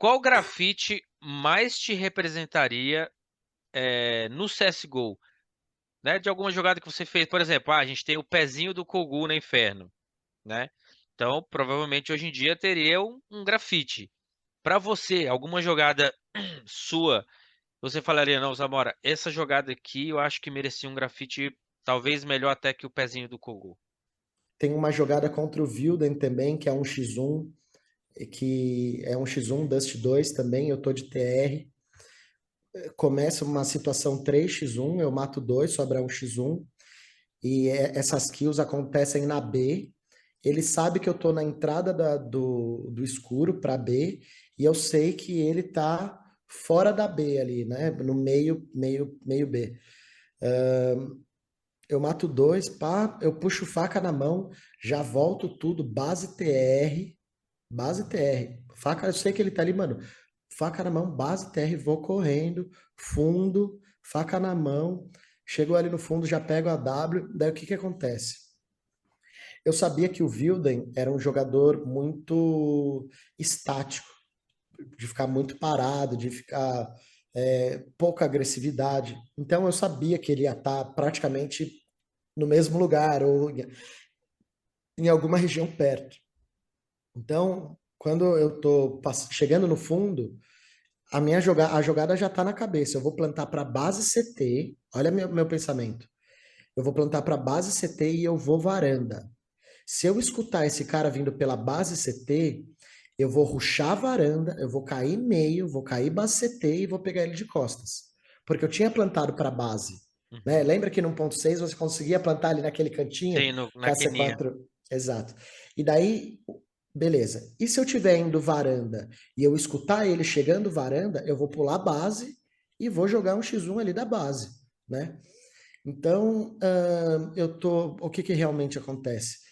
qual grafite mais te representaria no CSGO? Né? De alguma jogada que você fez, por exemplo, a gente tem o pezinho do Kogu no Inferno, né? Então, provavelmente hoje em dia teria um grafite. Para você, alguma jogada sua, você falaria, não, Zamora, essa jogada aqui eu acho que merecia um grafite talvez melhor até que o pezinho do Kogu. Tem uma jogada contra o Wilden também, que é um X1, que é um X1 Dust 2 também, eu tô de TR. Começa uma situação 3x1, eu mato dois, sobra um X1. E essas kills acontecem na B. Ele sabe que eu tô na entrada do escuro para B, e eu sei que ele tá fora da B ali, né? No meio B. Eu mato dois, pá, eu puxo faca na mão, já volto tudo, base TR. Faca, eu sei que ele tá ali, mano. Faca na mão, base TR, vou correndo, fundo, faca na mão. Chego ali no fundo, já pego a W. Daí o que que acontece? Eu sabia que o Wilden era um jogador muito estático, de ficar muito parado, de ficar pouca agressividade. Então eu sabia que ele ia estar praticamente no mesmo lugar ou em alguma região perto. Então, quando eu tô chegando no fundo, a jogada já está na cabeça. Eu vou plantar para base CT. Olha meu pensamento. Eu vou plantar para base CT e eu vou varanda. Se eu escutar esse cara vindo pela base CT, eu vou rushar a varanda, eu vou cair meio, vou cair base CT e vou pegar ele de costas. Porque eu tinha plantado para base. Né? Uhum. Lembra que no 1.6 você conseguia plantar ali naquele cantinho Sim, com na a quininha. C4? Exato. E daí, beleza. E se eu tiver indo varanda e eu escutar ele chegando varanda, eu vou pular a base e vou jogar um X1 ali da base, né? Então, o que que realmente acontece?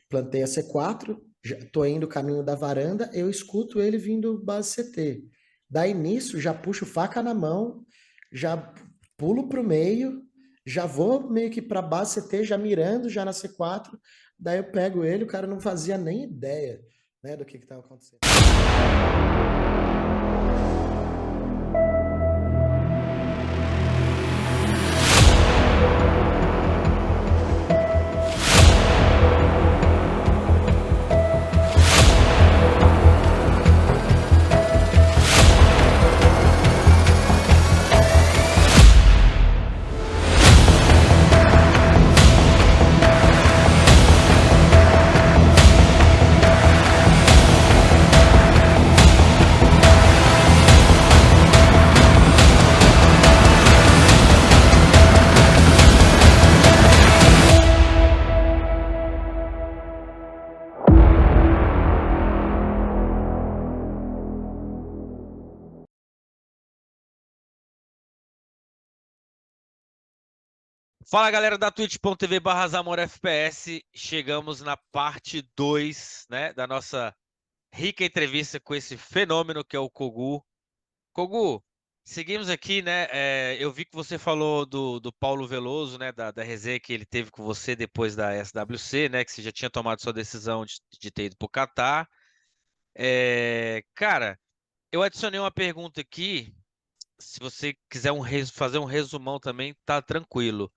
Plantei a C4, já tô indo o caminho da varanda, eu escuto ele vindo base CT. Daí nisso, já puxo faca na mão, já pulo pro meio, já vou meio que pra base CT, já mirando, já na C4. Daí eu pego ele, o cara não fazia nem ideia, né, do que estava acontecendo. Fala galera da twitch.tv/ZamorFPS, chegamos na parte 2, né, da nossa rica entrevista com esse fenômeno que é o Kogu. Kogu, seguimos aqui, né? Eu vi que você falou do Paulo Veloso, né? Da resenha que ele teve com você depois da SWC, né? Que você já tinha tomado sua decisão de ter ido para o Catar. Cara, eu adicionei uma pergunta aqui. Se você quiser fazer um resumão também, tá tranquilo.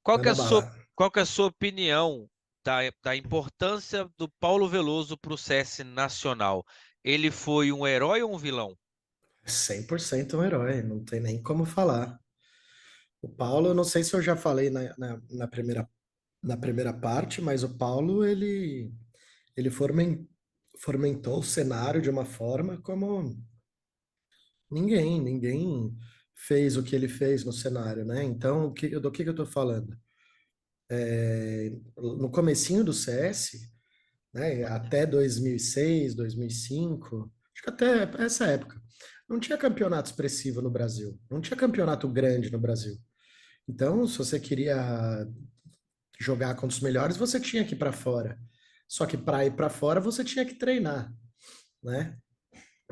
Qual que é a Manda sua, bala. qual que é a sua opinião da importância do Paulo Veloso para o CS nacional? Ele foi um herói ou um vilão? 100% um herói, não tem nem como falar. O Paulo, eu não sei se eu já falei na primeira parte, mas o Paulo, ele fomentou o cenário de uma forma como ninguém fez o que ele fez no cenário, né? Então, do que eu tô falando? No comecinho do CS, né, até 2006, 2005, acho que até essa época, não tinha campeonato expressivo no Brasil, não tinha campeonato grande no Brasil. Então, se você queria jogar contra os melhores, você tinha que ir para fora. Só que para ir para fora, você tinha que treinar, né?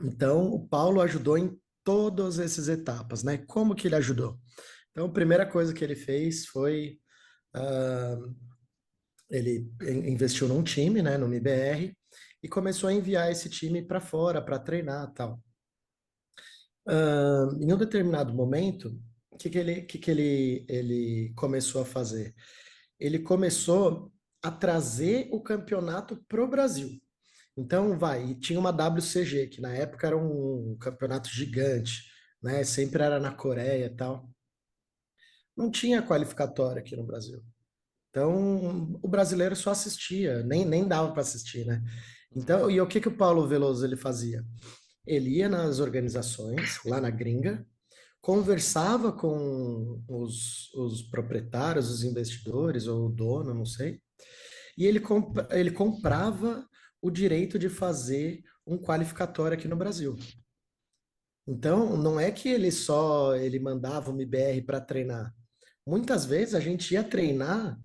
Então, o Paulo ajudou em todas essas etapas, né? Como que ele ajudou? Então, a primeira coisa que ele fez foi ah, ele investiu num time, né, no MBR, e começou a enviar esse time para fora para treinar, tal. Em um determinado momento, o que que ele começou a fazer? Ele começou a trazer o campeonato pro Brasil. Então, vai, e tinha uma WCG, que na época era um campeonato gigante, né? Sempre era na Coreia e tal. Não tinha qualificatória aqui no Brasil. Então, o brasileiro só assistia, nem dava para assistir, né? Uhum. Então, e o que que o Paulo Veloso ele fazia? Ele ia nas organizações, lá na gringa, conversava com os proprietários, os investidores, ou o dono, não sei, e ele comprava o direito de fazer um qualificatório aqui no Brasil. Então, não é que ele mandava uma IBR para treinar. Muitas vezes a gente ia treinar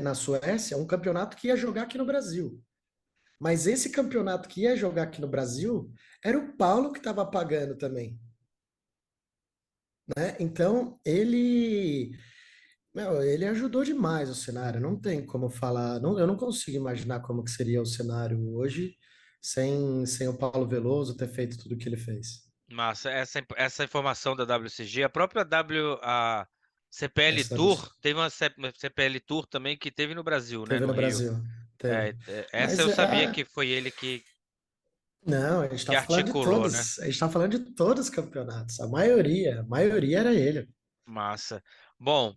na Suécia um campeonato que ia jogar aqui no Brasil. Mas esse campeonato que ia jogar aqui no Brasil era o Paulo que estava pagando também, né? Então, ele ajudou demais o cenário. Não tem como falar, eu não consigo imaginar como que seria o cenário hoje sem o Paulo Veloso ter feito tudo o que ele fez. Massa, essa informação da WCG, a própria a CPL SWC. Tour, teve uma CPL Tour também que teve no Brasil, né, Teve no no Rio. Brasil, teve. Essa Mas eu sabia que foi ele não, a gente que está falando de articulou, né? todos, a gente está falando de todos os campeonatos. A maioria era ele. Massa. Bom,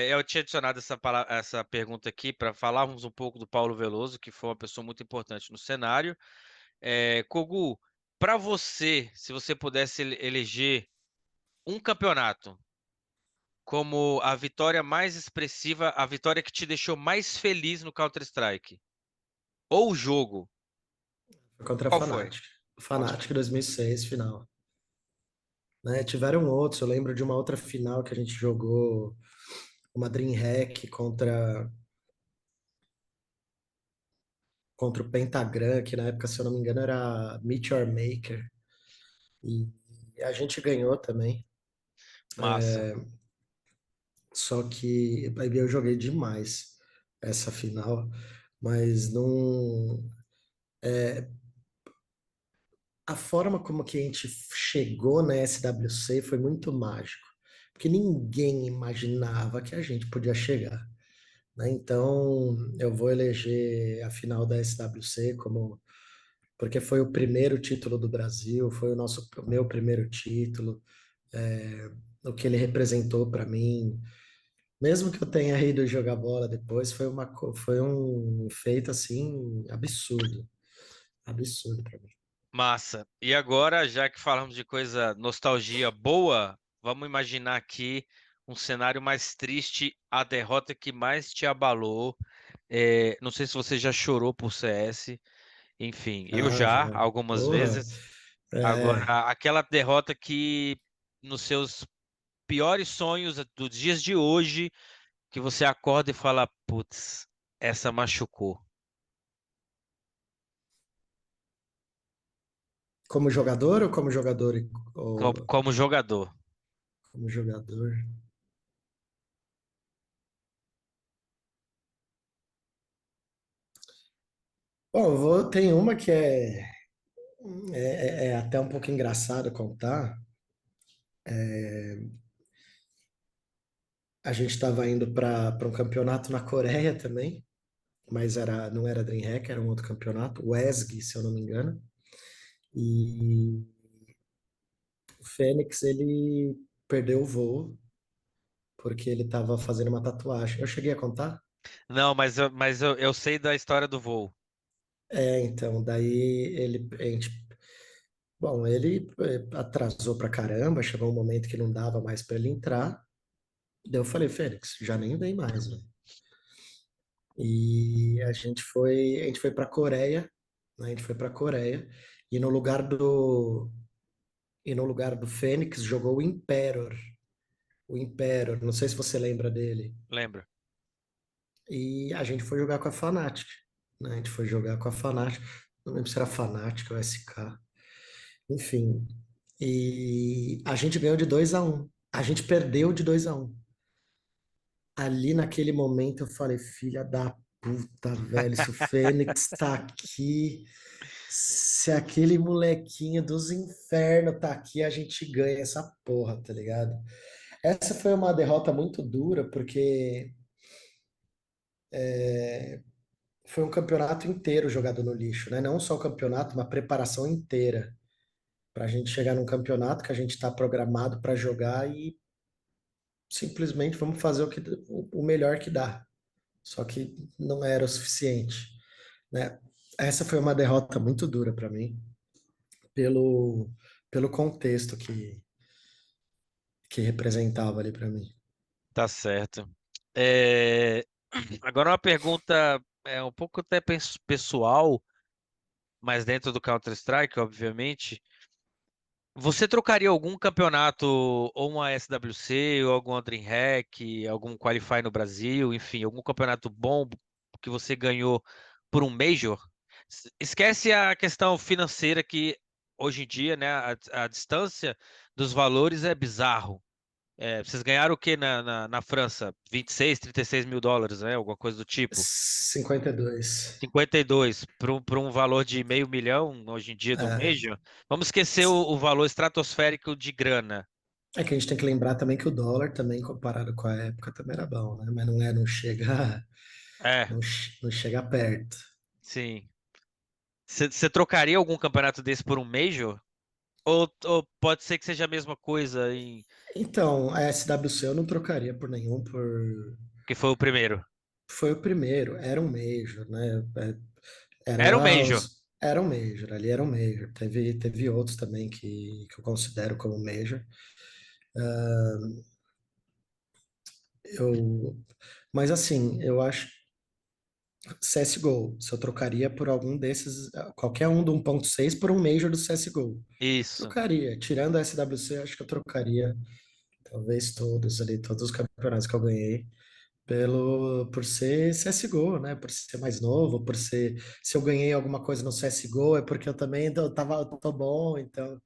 eu tinha adicionado essa pergunta aqui para falarmos um pouco do Paulo Veloso, que foi uma pessoa muito importante no cenário. Kogu, para você, se você pudesse eleger um campeonato como a vitória mais expressiva, a vitória que te deixou mais feliz no Counter-Strike, ou o jogo, Contra a qual foi? Fnatic. Contra... Fnatic 2006, final. Né? Tiveram outros, eu lembro de uma outra final que a gente jogou, uma DreamHack contra o Pentagram, que na época, se eu não me engano, era Meteor Maker. E a gente ganhou também. Massa. Só que aí eu joguei demais essa final, mas não. A forma como que a gente chegou na SWC foi muito mágico, porque ninguém imaginava que a gente podia chegar, né? Então, eu vou eleger a final da SWC como porque foi o primeiro título do Brasil, foi o meu primeiro título, o que ele representou para mim. Mesmo que eu tenha ido jogar bola depois, foi um feito assim absurdo, absurdo para mim. Massa. E agora, já que falamos de coisa nostalgia boa, vamos imaginar aqui um cenário mais triste, a derrota que mais te abalou. Não sei se você já chorou por CS, enfim, eu Ah, já, já. algumas Porra. vezes. Agora, É, aquela derrota que nos seus piores sonhos dos dias de hoje, que você acorda e fala, putz, essa machucou. como jogador ou como jogador ou Como jogador. como jogador? Bom, tem uma que é até um pouco engraçado contar. A gente estava indo para um campeonato na Coreia também, mas não era DreamHack, era um outro campeonato, o ESG, se eu não me engano. E o Fênix, ele perdeu o voo porque ele estava fazendo uma tatuagem. Eu cheguei a contar? Não, mas eu sei da história do voo. Então, daí bom, ele atrasou pra caramba, chegou um momento que não dava mais para ele entrar. Daí eu falei, Fênix, já nem vem mais, velho. E a gente foi para Coreia, né? A gente foi para Coreia e no lugar do Fênix jogou o Imperator, não sei se você lembra dele. Lembra? E a gente foi jogar com a Fnatic, né? A gente foi jogar com a Fnatic, não lembro se era Fnatic ou SK, enfim. E a gente ganhou de 2-1. A gente perdeu de 2-1. Ali naquele momento eu falei, filha da Puta, velho, se o Fênix tá aqui, se aquele molequinho dos infernos tá aqui, a gente ganha essa porra, tá ligado? Essa foi uma derrota muito dura, porque foi um campeonato inteiro jogado no lixo, né? Não só o campeonato, uma preparação inteira para a gente chegar num campeonato que a gente está programado para jogar e simplesmente vamos fazer o melhor que dá. Só que não era o suficiente, né? Essa foi uma derrota muito dura para mim, pelo, pelo contexto que representava ali para mim. Tá certo. É, Agora uma pergunta um pouco até pessoal, mas dentro do Counter-Strike, obviamente. Você trocaria algum campeonato, ou uma SWC, ou algum DreamHack, algum Qualify no Brasil, enfim, algum campeonato bom que você ganhou por um Major? Esquece a questão financeira que hoje em dia, né, a distância dos valores é bizarro. Vocês ganharam o que na França? 26, 36 mil dólares, né? Alguma coisa do tipo. 52. 52 para um valor de meio milhão hoje em dia do É, Major. Vamos esquecer o valor estratosférico de grana. é que a gente tem que lembrar também que o dólar também, comparado com a época, também era bom, né? Mas não chega, É, não chega perto. sim. Você trocaria algum campeonato desse por um Major? Ou pode ser que seja a mesma coisa Então, a SWC eu não trocaria por nenhum, que foi o primeiro? foi o primeiro, era um Major, né? Era um Major. Era um Major, ali era um Major. Teve outros também que eu considero como Major. Eu, mas assim, eu acho CSGO, se eu trocaria por algum desses, qualquer um do 1.6 por um Major do CSGO. Isso. Trocaria, tirando a SWC, acho que eu trocaria talvez todos ali, todos os campeonatos que eu ganhei. Por ser CSGO, né? Por ser mais novo, se eu ganhei alguma coisa no CSGO, é porque eu também tô bom, então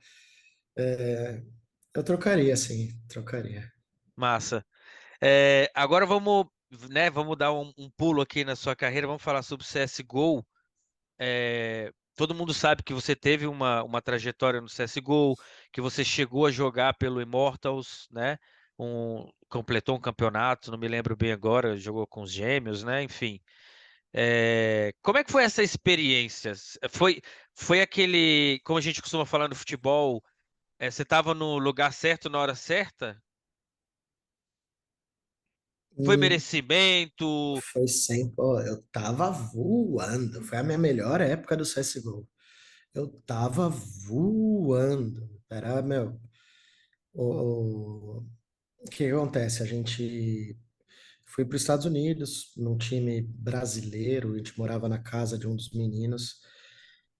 eu trocaria, sim, trocaria. Massa. Agora vamos, né, vamos dar um pulo aqui na sua carreira, vamos falar sobre CSGO. Todo mundo sabe que você teve uma trajetória no CSGO, que você chegou a jogar pelo Immortals, né? Completou um campeonato, não me lembro bem agora, jogou com os Gêmeos, né? Enfim. Como é que foi essa experiência? Foi aquele, como a gente costuma falar no futebol, você estava no lugar certo na hora certa? Foi Hum, merecimento? Foi sempre, ó, eu tava voando, foi a minha melhor época do CSGO. Eu tava voando. Era, meu, o que acontece? A gente foi para os Estados Unidos, num time brasileiro, a gente morava na casa de um dos meninos,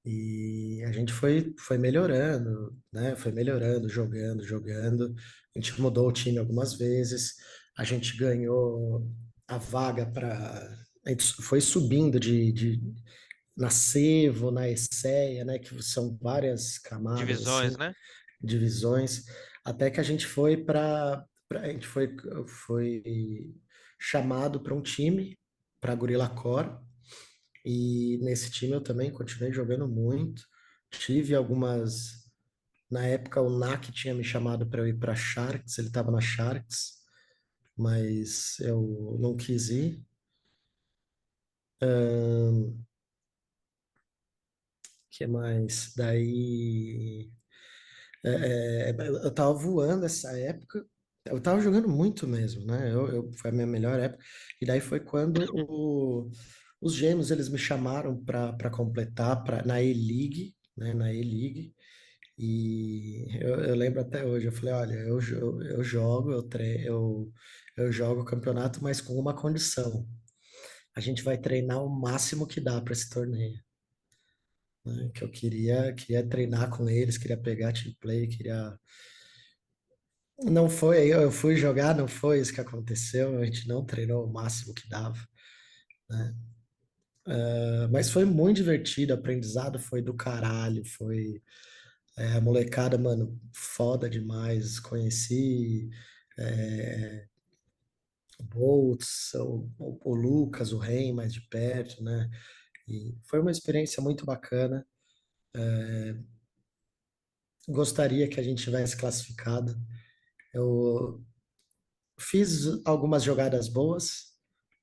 e a gente foi melhorando, né? Foi melhorando, jogando. A gente mudou o time algumas vezes, a gente ganhou a vaga para. A gente foi subindo na Cevo, na ESEA, né? Que são várias camadas Divisões, assim, né? divisões, até que a gente foi a gente foi chamado para um time, para Gorilla Core, e nesse time eu também continuei jogando muito. Tive algumas. Na época, o NAC tinha me chamado para eu ir para Sharks, ele estava na Sharks, mas eu não quis ir. Que mais? Daí. Eu tava voando essa época, eu tava jogando muito mesmo, né? Foi a minha melhor época. E daí foi quando os Gêmeos eles me chamaram para completar na E-League, né? Na E-League. E eu lembro até hoje, eu falei, olha, eu jogo, eu jogo o campeonato, mas com uma condição. A gente vai treinar o máximo que dá para esse torneio, né? Que eu queria treinar com eles, queria pegar team play, queria. Não foi, eu fui jogar, não foi isso que aconteceu, a gente não treinou o máximo que dava, né? Mas foi muito divertido, o aprendizado foi do caralho, a molecada, mano, foda demais, conheci Boltz, o Lucas, o Rei mais de perto, né? E foi uma experiência muito bacana. Gostaria que a gente tivesse classificado. Eu fiz algumas jogadas boas,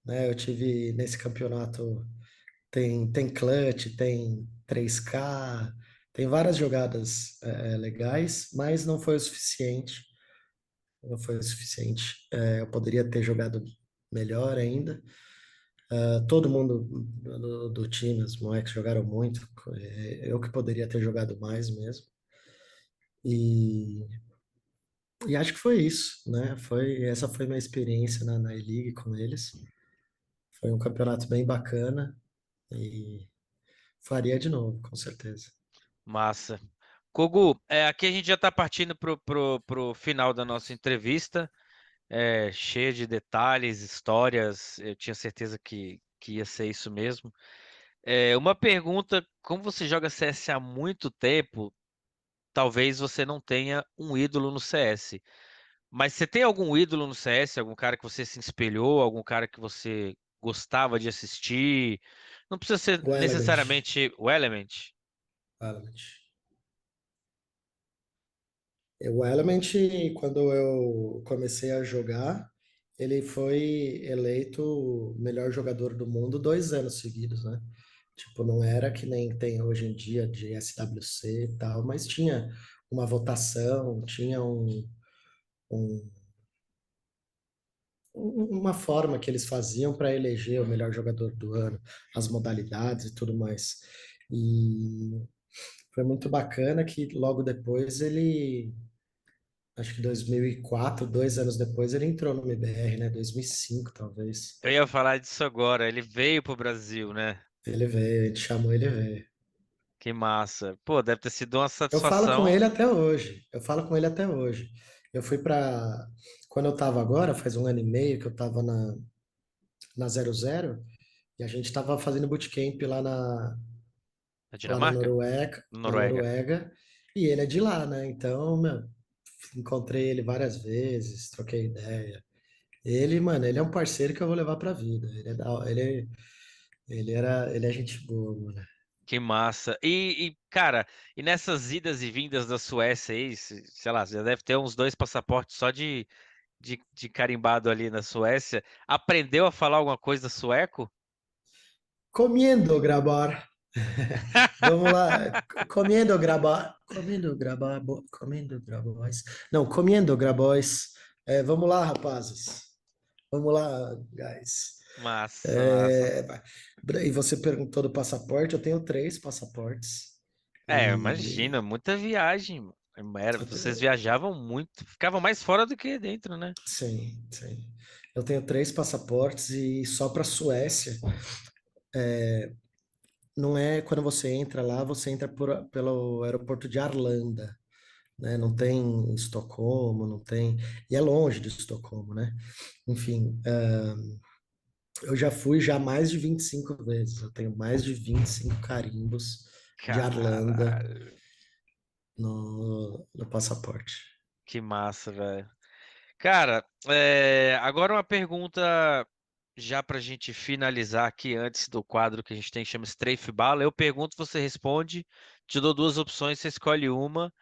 né? Eu tive nesse campeonato, tem clutch, tem 3K, tem várias jogadas legais, mas não foi o suficiente. Não foi o suficiente. Eu poderia ter jogado melhor ainda. Todo mundo do time, os moleques jogaram muito. Eu que poderia ter jogado mais mesmo. E, e acho que foi isso, né? Essa foi minha experiência na E-League com eles. Foi um campeonato bem bacana e faria de novo, com certeza. Massa. Kogu, aqui a gente já está partindo pro final da nossa entrevista, cheia de detalhes, histórias. Eu tinha certeza que ia ser isso mesmo. Uma pergunta: como você joga CS há muito tempo, talvez você não tenha um ídolo no CS. Mas você tem algum ídolo no CS? Algum cara que você se espelhou? Algum cara que você gostava de assistir? Não precisa ser O Element. necessariamente o Element. Element. O Element, quando eu comecei a jogar, ele foi eleito o melhor jogador do mundo 2 anos seguidos, né? Tipo, não era que nem tem hoje em dia de SWC e tal, mas tinha uma votação, tinha um- uma forma que eles faziam para eleger o melhor jogador do ano, as modalidades e tudo mais. E foi muito bacana que logo depois ele, acho que 2004, 2 anos depois, ele entrou no MBR, né? 2005, talvez. Eu ia falar disso agora. Ele veio pro Brasil, né? Ele veio, a gente chamou ele veio. Que massa. Pô, deve ter sido uma Eu falo com satisfação. ele até hoje. Eu falo com ele até hoje. Eu fui para quando eu tava agora, faz 1 ano e meio que eu tava na 00 e a gente tava fazendo bootcamp Na lá na Dinamarca? Noruega, na Noruega. Noruega, e ele é de lá, né? Então, meu, encontrei ele várias vezes, troquei ideia. Ele, mano, ele é um parceiro que eu vou levar pra vida. Ele é gente boa, mano. Que massa. Cara, e nessas idas e vindas da Suécia aí, sei lá, já deve ter uns dois passaportes só de carimbado ali na Suécia. Aprendeu a falar alguma coisa sueco? Comendo grabar. Vamos lá, comendo grabois. Não, comendo grabois. Vamos lá, rapazes. Vamos lá, guys. Massa, massa. É, e você perguntou do passaporte, eu tenho 3 passaportes. E Imagina, muita viagem, mano. eu Vocês tenho, viajavam muito, ficavam mais fora do que dentro, né? sim, sim. Eu tenho 3 passaportes e só para Suécia. Não é quando você entra lá, você entra pelo aeroporto de Arlanda, né? Não tem em Estocolmo, não tem. E é longe de Estocolmo, né? Enfim, eu já fui já mais de 25 vezes. Eu tenho mais de 25 carimbos de Arlanda Caralho, no passaporte. que massa, velho. Cara, agora uma pergunta já pra gente finalizar aqui antes do quadro que a gente tem que chama Strafe Bala. Eu pergunto, você responde, te dou duas opções, você escolhe uma.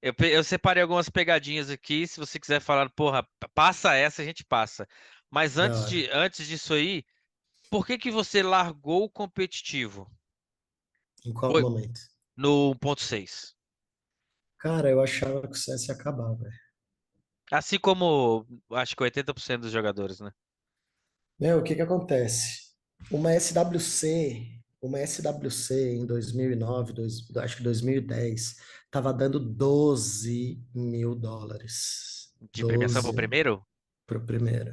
Eu separei algumas pegadinhas aqui, se você quiser falar, porra, passa essa, a gente passa. Mas Da hora. antes disso aí, por que que você largou o competitivo? Em qual Foi momento? no 1.6. Cara, eu achava que o CS ia acabar, velho. Assim como acho que 80% dos jogadores, né? Meu, o que que acontece? Uma SWC em 2009, acho que 2010, tava dando US$ 12.000. De premiação pro 12 primeiro? pro primeiro.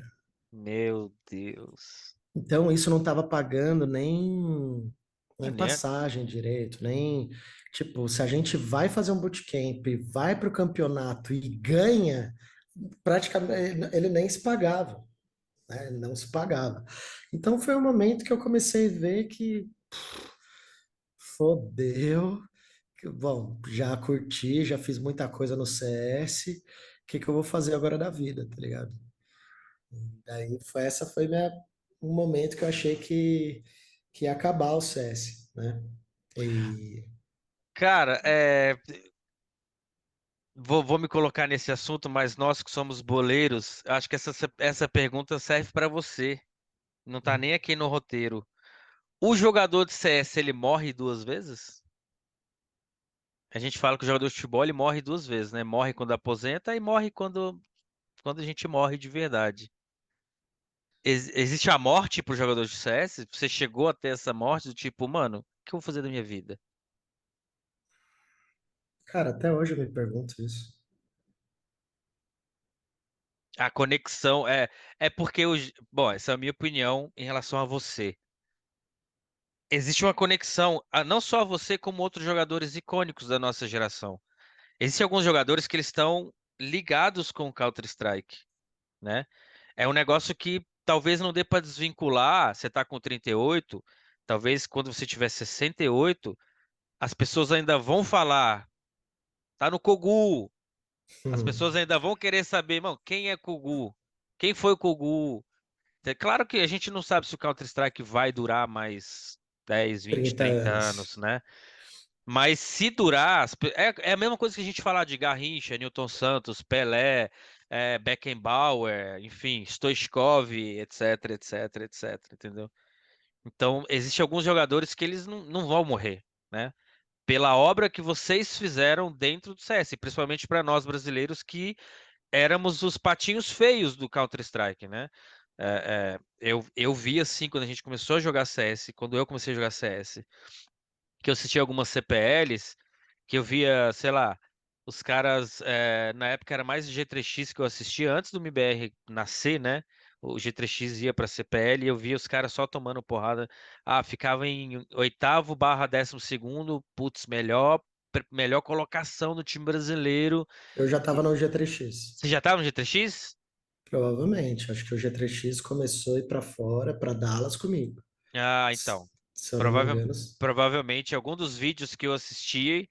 Meu Deus. Então, isso não tava pagando nem Né? passagem direito, nem. Tipo, se a gente vai fazer um bootcamp, vai pro campeonato e ganha, praticamente ele nem se pagava, né? Não se pagava. Então, foi um momento que eu comecei a ver que fodeu. Bom, já curti, já fiz muita coisa no CS. O que que eu vou fazer agora da vida, tá ligado? Daí foi um momento que eu achei que ia acabar o CS, né? E, Cara, vou me colocar nesse assunto, mas nós que somos boleiros, acho que essa pergunta serve para você. Não tá nem aqui no roteiro. O jogador de CS, ele morre duas vezes? A gente fala que o jogador de futebol ele morre duas vezes, né? Morre quando aposenta e morre quando a gente morre de verdade. Existe a morte pro jogador de CS? Você chegou a ter essa morte do tipo, mano, o que eu vou fazer da minha vida? cara, até hoje eu me pergunto isso. A conexão é porque bom, essa é a minha opinião em relação a você. Existe uma conexão, não só a você como outros jogadores icônicos da nossa geração. Existem alguns jogadores que eles estão ligados com o Counter-Strike, né? É um negócio que talvez não dê para desvincular. Você tá com 38, talvez quando você tiver 68, as pessoas ainda vão falar, tá no Kogu. As pessoas ainda vão querer saber, mano, quem é Kogu? Quem foi o Kogu? É claro que a gente não sabe se o Counter-Strike vai durar mais 10, 20, 30 30 anos, anos. né? Mas se durar, é a mesma coisa que a gente falar de Garrincha, Newton Santos, Pelé, Beckenbauer, enfim, Stoichkov, etc, etc, etc, entendeu? Então, existem alguns jogadores que eles não vão morrer, né? Pela obra que vocês fizeram dentro do CS, principalmente para nós brasileiros que éramos os patinhos feios do Counter-Strike, né? Eu vi assim quando a gente começou a jogar CS, quando eu comecei a jogar CS, que eu assisti algumas CPLs, que eu via, sei lá, os caras, na época era mais o G3X que eu assistia antes do MBR nascer, né? O G3X ia pra CPL e eu via os caras só tomando porrada. Ah, ficava em oitavo barra 12º, putz, melhor colocação do time brasileiro. Eu já estava E- no G3X. Você já tava no G3X? Provavelmente. Acho que o G3X começou a ir para fora, para Dallas comigo. Ah, então. Se eu não me Prova- engano. Provavelmente algum dos vídeos que eu assisti,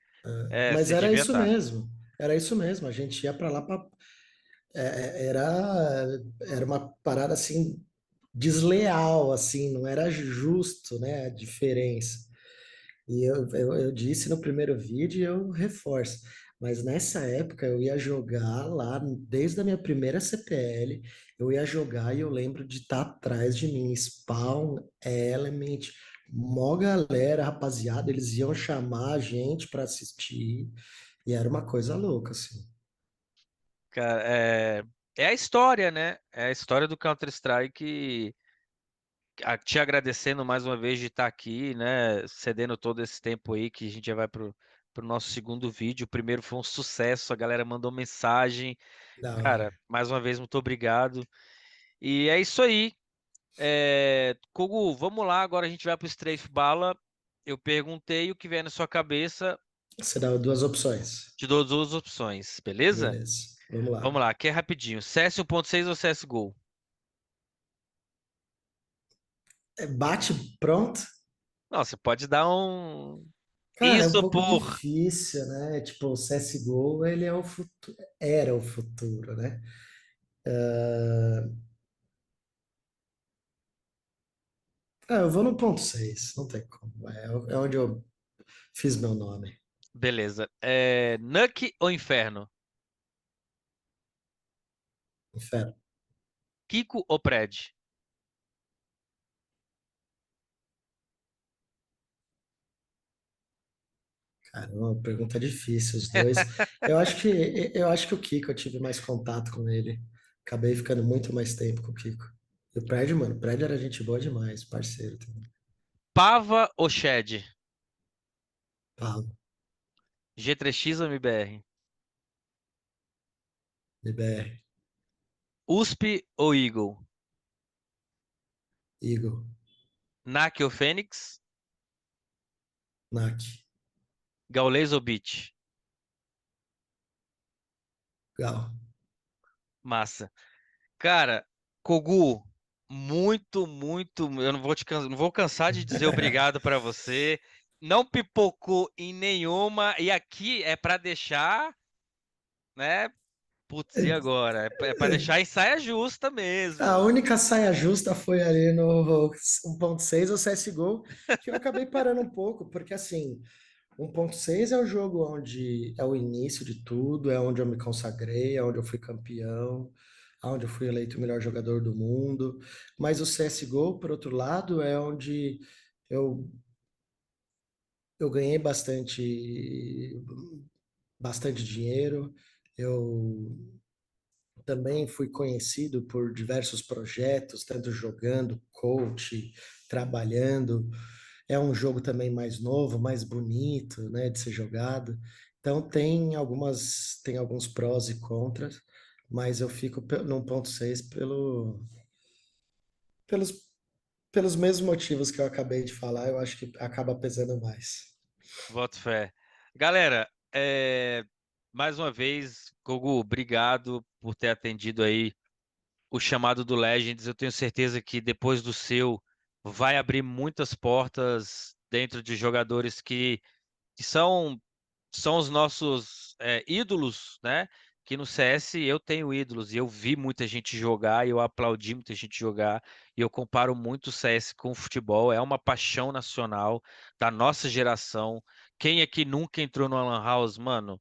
Mas você era devia isso estar. mesmo. Era isso mesmo. A gente ia para lá para. Era uma parada assim desleal, assim, não era justo, né, a diferença. E eu disse no primeiro vídeo e eu reforço. Mas nessa época eu ia jogar lá, desde a minha primeira CPL, eu ia jogar e eu lembro de estar atrás de mim, Spawn, Element, mó galera, rapaziada, eles iam chamar a gente para assistir e era uma coisa louca, assim. Cara, é a história, né? É a história do Counter-Strike. Te agradecendo mais uma vez de estar aqui, né? Cedendo todo esse tempo aí que a gente já vai pro nosso segundo vídeo. O primeiro foi um sucesso, a galera mandou mensagem. Da Cara, hora. mais uma vez, muito obrigado. E é isso aí. Kogu, vamos lá, agora a gente vai pro Strafe Bala. Eu perguntei o que vem na sua cabeça, Você dá duas opções. te dou duas opções, beleza? Beleza, vamos Vamos lá. lá, aqui é rapidinho. CS 1.6 ou CSGO? Bate pronto? Não, você pode dar um. Cara, é um Isso pouco por. difícil, né? Tipo, o CSGO, ele é o futuro, era o futuro, né? Eu vou no ponto 6, não tem como. É onde eu fiz meu nome. Beleza. Nuke ou Inferno? Inferno. Kiko ou Pred? Cara, é uma pergunta difícil, os dois. Eu acho que o Kiko, eu tive mais contato com ele. Acabei ficando muito mais tempo com o Kiko. E o Prédio, mano, o Prédio era gente boa demais, parceiro também. Pava ou Shed? Pablo, G3X ou MBR? BBR, USP ou Eagle? Eagle, NAC ou Fênix? NAC, Gaules ou Beach? Gal. Massa. Cara, Kogu, eu não vou cansar de dizer obrigado pra você. Não pipocou em nenhuma, e aqui é pra deixar, né? Putz, e agora? É pra deixar em saia justa A mesmo. única saia justa foi ali no 1.6 ou CSGO, que eu acabei parando um pouco, porque assim, 1.6 é o jogo onde é o início de tudo, é onde eu me consagrei, é onde eu fui campeão, onde eu fui eleito o melhor jogador do mundo. Mas o CSGO, por outro lado, é onde eu, eu ganhei bastante dinheiro. Eu também fui conhecido por diversos projetos, tanto jogando, coach, trabalhando. É um jogo também mais novo, mais bonito, né, de ser jogado. Então tem alguns prós e contras, mas eu fico no 1.6 pelos, pelos mesmos motivos que eu acabei de falar, eu acho que acaba pesando mais. Boto fé. Galera, mais uma vez, Gogu, obrigado por ter atendido aí o chamado do Legends. Eu tenho certeza que depois do seu vai abrir muitas portas dentro de jogadores que são os nossos ídolos, né? Que no CS eu tenho ídolos e eu vi muita gente jogar e eu aplaudi muita gente jogar e eu comparo muito o CS com o futebol. É uma paixão nacional da nossa geração. Quem aqui nunca entrou no Lan House, mano,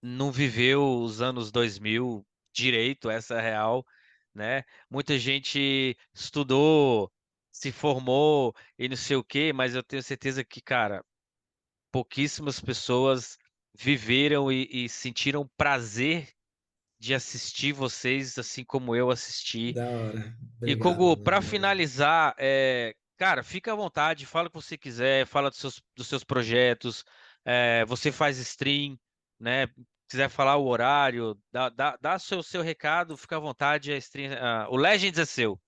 não viveu os anos 2000 direito, essa é a real, né? Muita gente estudou, se formou e não sei o quê, mas eu tenho certeza que, cara, pouquíssimas pessoas viveram e sentiram prazer de assistir vocês, assim como eu assisti. Da hora. E Obrigado, Kogu, para mano. Valeu. finalizar, cara, fica à vontade, fala o que você quiser, fala dos seus projetos, você faz stream, né? Quiser falar o horário, dá seu recado, fica à vontade, a stream, o Legends é seu.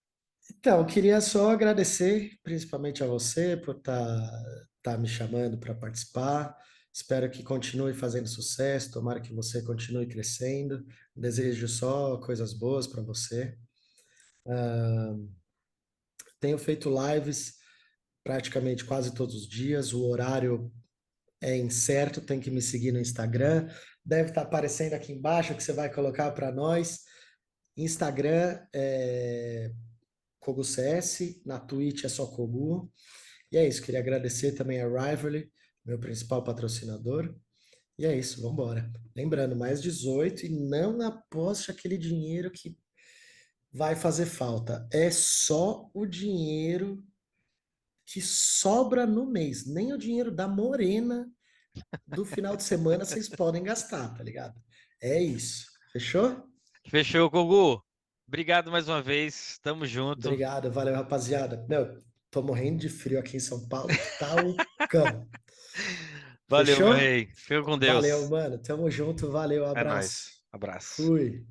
Então, eu queria só agradecer, principalmente a você, por tá me chamando para participar. Espero que continue fazendo sucesso. Tomara que você continue crescendo. Desejo só coisas boas para você. Tenho feito lives praticamente quase todos os dias. O horário é incerto, tem que me seguir no Instagram. Deve estar aparecendo aqui embaixo que você vai colocar para nós. Instagram é Kogu CS, na Twitch é só Kogu. E é isso, queria agradecer também a Rivalry, meu principal patrocinador. E é isso, vamos embora. Lembrando, mais 18 e não aposte aquele dinheiro que vai fazer falta. É só o dinheiro que sobra no mês, nem o dinheiro da morena do final de semana vocês podem gastar, tá ligado? É isso. Fechou? Fechou, Kogu. Obrigado mais uma vez, tamo junto. Obrigado, valeu, rapaziada. Meu, tô morrendo de frio aqui em São Paulo, que tá o cão. Valeu, meu Fechou? rei. Fica com Valeu, Deus. mano. Tamo junto, valeu, É nóis. abraço. Abraço. Fui.